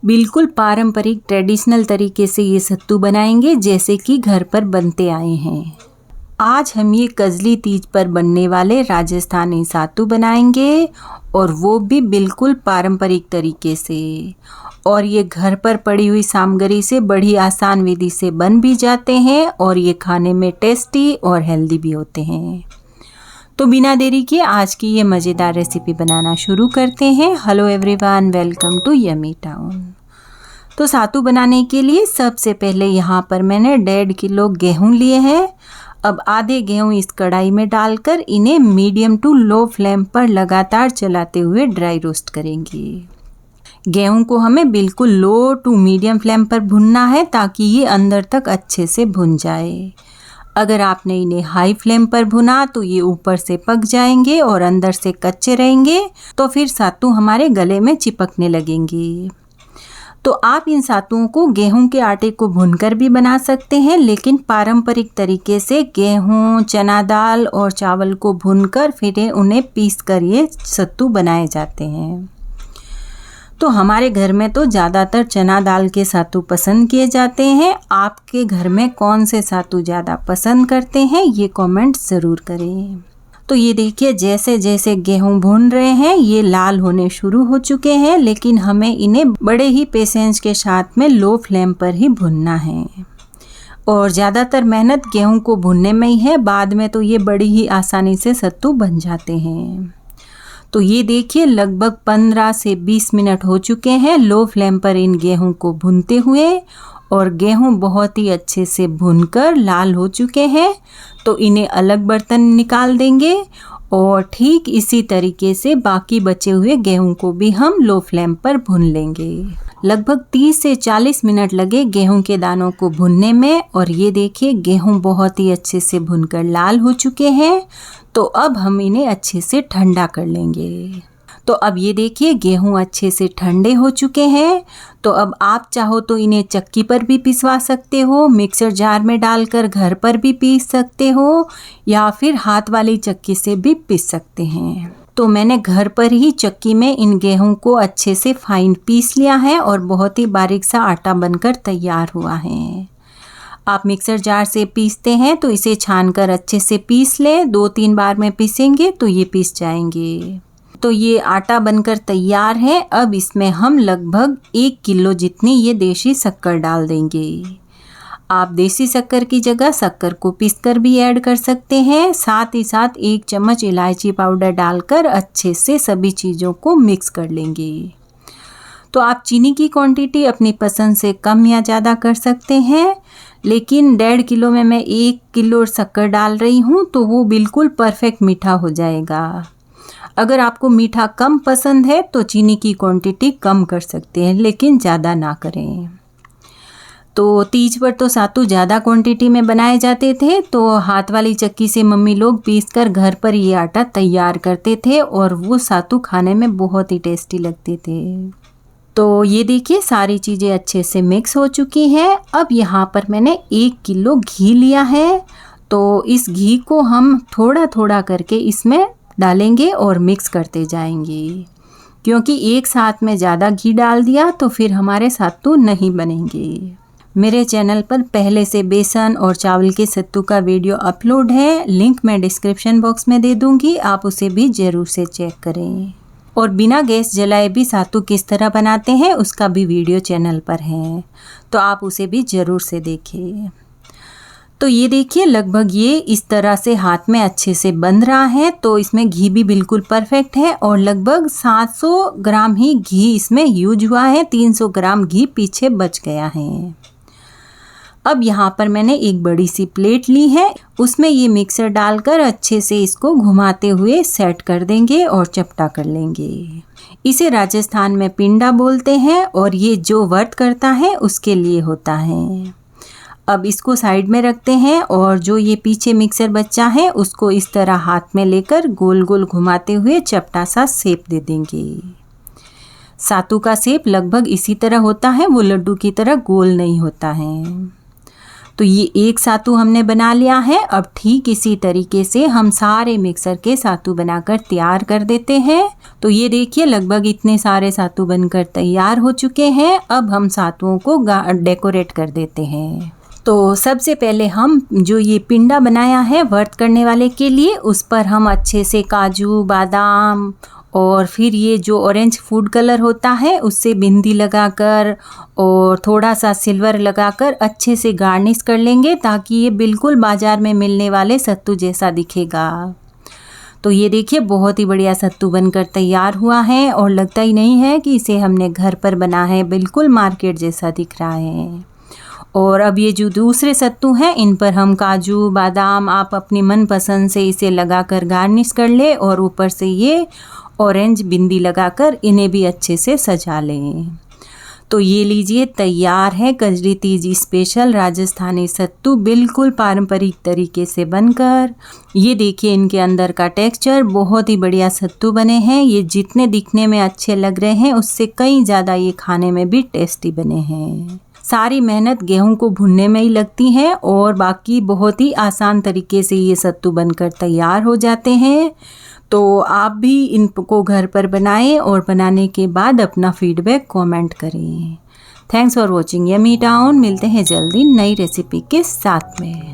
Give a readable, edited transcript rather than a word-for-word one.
बिल्कुल पारंपरिक ट्रेडिशनल तरीके से ये सत्तू बनाएंगे जैसे कि घर पर बनते आए हैं। आज हम ये कजली तीज पर बनने वाले राजस्थानी सत्तू बनाएंगे और वो भी बिल्कुल पारंपरिक तरीके से। और ये घर पर पड़ी हुई सामग्री से बड़ी आसान विधि से बन भी जाते हैं और ये खाने में टेस्टी और हेल्दी भी होते हैं। तो बिना देरी के आज की ये मज़ेदार रेसिपी बनाना शुरू करते हैं। Hello everyone, welcome to yummy town. तो सत्तू बनाने के लिए सबसे पहले यहाँ पर मैंने 1.5 किलो गेहूँ लिए हैं। अब आधे गेहूँ इस कढ़ाई में डालकर इन्हें मीडियम टू लो फ्लेम पर लगातार चलाते हुए ड्राई रोस्ट करेंगे। गेहूँ को हमें बिल्कुल लो टू मीडियम फ्लेम पर भुनना है ताकि ये अंदर तक अच्छे से भुन जाए। अगर आपने इन्हें हाई फ्लेम पर भुना तो ये ऊपर से पक जाएंगे और अंदर से कच्चे रहेंगे, तो फिर सत्तू हमारे गले में चिपकने लगेंगे। तो आप इन सत्तुओं को गेहूं के आटे को भूनकर भी बना सकते हैं, लेकिन पारंपरिक तरीके से गेहूं, चना दाल और चावल को भूनकर फिर उन्हें पीसकर ये सत्तू बनाए जाते हैं। तो हमारे घर में तो ज़्यादातर चना दाल के सत्तू पसंद किए जाते हैं। आपके घर में कौन से सत्तू ज़्यादा पसंद करते हैं ये कमेंट ज़रूर करें। तो ये देखिए, जैसे जैसे गेहूं भून रहे हैं ये लाल होने शुरू हो चुके हैं, लेकिन हमें इन्हें बड़े ही पेशेंस के साथ में लो फ्लेम पर ही भुनना है। और ज़्यादातर मेहनत गेहूं को भुनने में ही है, बाद में तो ये बड़ी ही आसानी से सत्तू बन जाते हैं। तो ये देखिए, लगभग 15 से 20 मिनट हो चुके हैं लो फ्लेम पर इन गेहूं को भूनते हुए, और गेहूं बहुत ही अच्छे से भूनकर लाल हो चुके हैं। तो इन्हें अलग बर्तन निकाल देंगे और ठीक इसी तरीके से बाकी बचे हुए गेहूं को भी हम लो फ्लेम पर भून लेंगे। लगभग 30 से 40 मिनट लगे गेहूं के दानों को भुनने में, और ये देखिए गेहूं बहुत ही अच्छे से भुनकर लाल हो चुके हैं। तो अब हम इन्हें अच्छे से ठंडा कर लेंगे। तो अब ये देखिए गेहूं अच्छे से ठंडे हो चुके हैं। तो अब आप चाहो तो इन्हें चक्की पर भी पिसवा सकते हो, मिक्सर जार में डालकर घर पर भी पीस सकते हो, या फिर हाथ वाली चक्की से भी पीस सकते हैं। तो मैंने घर पर ही चक्की में इन गेहूं को अच्छे से फाइन पीस लिया है और बहुत ही बारीक सा आटा बनकर तैयार हुआ है। आप मिक्सर जार से पीसते हैं तो इसे छानकर अच्छे से पीस लें। 2-3 बार में पीसेंगे तो ये पीस जाएंगे। तो ये आटा बनकर तैयार है। अब इसमें हम लगभग 1 किलो जितनी ये देसी शक्कर डाल देंगे। आप देसी शक्कर की जगह शक्कर को पीसकर भी ऐड कर सकते हैं। साथ ही साथ 1 चम्मच इलायची पाउडर डालकर अच्छे से सभी चीज़ों को मिक्स कर लेंगे। तो आप चीनी की क्वांटिटी अपनी पसंद से कम या ज़्यादा कर सकते हैं, लेकिन 1.5 किलो में मैं 1 किलो शक्कर डाल रही हूँ, तो वो बिल्कुल परफेक्ट मीठा हो जाएगा। अगर आपको मीठा कम पसंद है तो चीनी की क्वांटिटी कम कर सकते हैं, लेकिन ज़्यादा ना करें। तो तीज पर तो सत्तू ज़्यादा क्वांटिटी में बनाए जाते थे, तो हाथ वाली चक्की से मम्मी लोग पीसकर घर पर ये आटा तैयार करते थे और वो सत्तू खाने में बहुत ही टेस्टी लगते थे। तो ये देखिए सारी चीज़ें अच्छे से मिक्स हो चुकी हैं। अब यहाँ पर मैंने 1 किलो घी लिया है। तो इस घी को हम थोड़ा थोड़ा करके इसमें डालेंगे और मिक्स करते जाएंगे, क्योंकि एक साथ में ज़्यादा घी डाल दिया तो फिर हमारे सत्तू नहीं बनेंगे। मेरे चैनल पर पहले से बेसन और चावल के सत्तू का वीडियो अपलोड है, लिंक मैं डिस्क्रिप्शन बॉक्स में दे दूँगी, आप उसे भी ज़रूर से चेक करें। और बिना गैस जलाए भी सत्तू किस तरह बनाते हैं उसका भी वीडियो चैनल पर है, तो आप उसे भी ज़रूर से देखें। तो ये देखिए लगभग ये इस तरह से हाथ में अच्छे से बन रहा है। तो इसमें घी भी बिल्कुल परफेक्ट है और लगभग 700 ग्राम ही घी इसमें यूज हुआ है। 300 ग्राम घी पीछे बच गया है। अब यहाँ पर मैंने एक बड़ी सी प्लेट ली है, उसमें ये मिक्सर डालकर अच्छे से इसको घुमाते हुए सेट कर देंगे और चपटा कर लेंगे। इसे राजस्थान में पिंडा बोलते हैं और ये जो व्रत करता है उसके लिए होता है। अब इसको साइड में रखते हैं और जो ये पीछे मिक्सर बचा है उसको इस तरह हाथ में लेकर गोल गोल घुमाते हुए चपटा सा शेप दे देंगे। सत्तू का शेप लगभग इसी तरह होता है, वो लड्डू की तरह गोल नहीं होता है। तो ये एक सातू हमने बना लिया है। अब ठीक इसी तरीके से हम सारे मिक्सर के सातू बनाकर तैयार कर देते हैं। तो ये देखिए लगभग इतने सारे सातू बनकर तैयार हो चुके हैं। अब हम सातुओं को डेकोरेट कर देते हैं। तो सबसे पहले हम जो ये पिंडा बनाया है व्रत करने वाले के लिए, उस पर हम अच्छे से काजू, बादाम और फिर ये जो ऑरेंज फूड कलर होता है उससे बिंदी लगाकर और थोड़ा सा सिल्वर लगाकर अच्छे से गार्निश कर लेंगे, ताकि ये बिल्कुल बाज़ार में मिलने वाले सत्तू जैसा दिखेगा। तो ये देखिए बहुत ही बढ़िया सत्तू बनकर तैयार हुआ है और लगता ही नहीं है कि इसे हमने घर पर बना है, बिल्कुल मार्केट जैसा दिख रहा है। और अब ये जो दूसरे सत्तू हैं इन पर हम काजू, बादाम आप अपनी मनपसंद से इसे लगाकर गार्निश कर ले और ऊपर से ये ऑरेंज बिंदी लगाकर इन्हें भी अच्छे से सजा लें। तो ये लीजिए तैयार है कजरी तीज स्पेशल राजस्थानी सत्तू, बिल्कुल पारंपरिक तरीके से बनकर। ये देखिए इनके अंदर का टेक्सचर, बहुत ही बढ़िया सत्तू बने हैं। ये जितने दिखने में अच्छे लग रहे हैं उससे कई ज़्यादा ये खाने में भी टेस्टी बने हैं। सारी मेहनत गेहूं को भुनने में ही लगती है और बाकी बहुत ही आसान तरीके से ये सत्तू बनकर तैयार हो जाते हैं। तो आप भी इनको घर पर बनाएं और बनाने के बाद अपना फीडबैक कमेंट करें। Thanks for watching yummy town. मिलते हैं जल्दी नई रेसिपी के साथ में।